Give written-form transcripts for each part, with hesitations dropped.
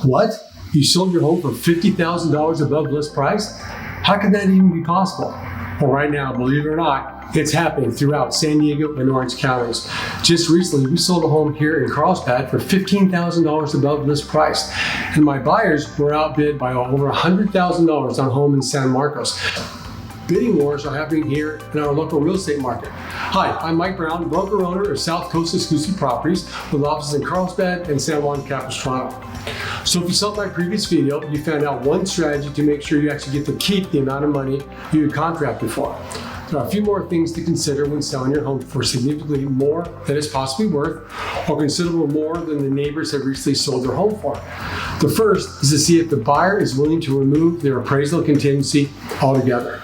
What? You sold your home for $50,000 above list price? How could that even be possible? Well, right now, believe it or not, it's happening throughout San Diego and Orange counties. Just recently, we sold a home here in Carlsbad for $15,000 above list price, and my buyers were outbid by over $100,000 on a home in San Marcos. Bidding wars are happening here in our local real estate market. Hi, I'm Mike Brown, broker-owner of South Coast Exclusive Properties with offices in Carlsbad and San Juan Capistrano. So if you saw my previous video, you found out one strategy to make sure you actually get to keep the amount of money you had contracted for. There are a few more things to consider when selling your home for significantly more than it's possibly worth, or considerable more than the neighbors have recently sold their home for. The first is to see if the buyer is willing to remove their appraisal contingency altogether.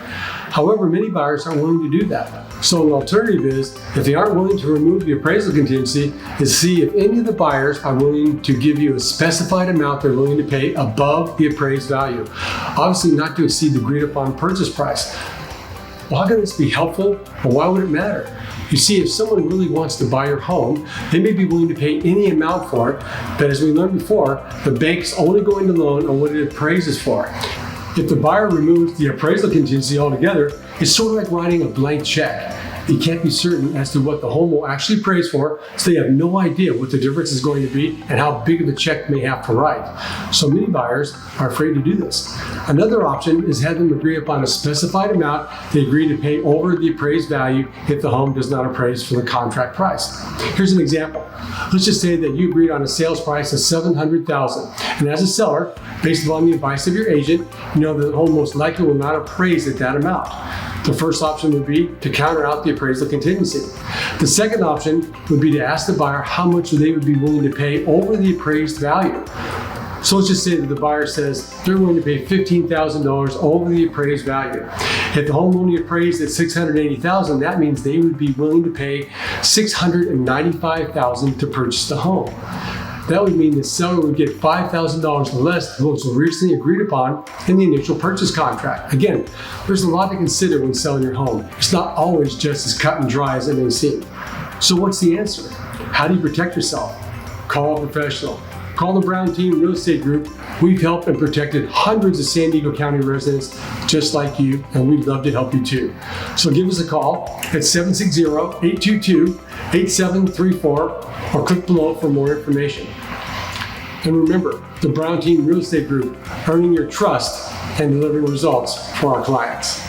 However, many buyers aren't willing to do that. So an alternative is, if they aren't willing to remove the appraisal contingency, is see if any of the buyers are willing to give you a specified amount they're willing to pay above the appraised value. Obviously not to exceed the agreed upon purchase price. Well, how can this be helpful, or why would it matter? You see, if someone really wants to buy your home, they may be willing to pay any amount for it, but as we learned before, the bank's only going to loan on what it appraises for. If the buyer removes the appraisal contingency altogether, it's sort of like writing a blank check. You can't be certain as to what the home will actually appraise for, so they have no idea what the difference is going to be and how big of a check may have to write. So many buyers are afraid to do this. Another option is have them agree upon a specified amount they agree to pay over the appraised value if the home does not appraise for the contract price. Here's an example. Let's just say that you agreed on a sales price of $700,000, and as a seller, based upon the advice of your agent, you know that the home most likely will not appraise at that amount. The first option would be to counter out the appraisal contingency. The second option would be to ask the buyer how much they would be willing to pay over the appraised value. So let's just say that the buyer says they're willing to pay $15,000 over the appraised value. If the home only appraised at $680,000, that means they would be willing to pay $695,000 to purchase the home. That would mean the seller would get $5,000 less than what was originally agreed upon in the initial purchase contract. Again, there's a lot to consider when selling your home. It's not always just as cut and dry as it may seem. So what's the answer? How do you protect yourself? Call a professional. Call the Brown Team Real Estate Group. We've helped and protected hundreds of San Diego County residents just like you, and we'd love to help you too. So give us a call at 760-822-8734 or click below for more information. And remember, the Brown Team Real Estate Group, earning your trust and delivering results for our clients.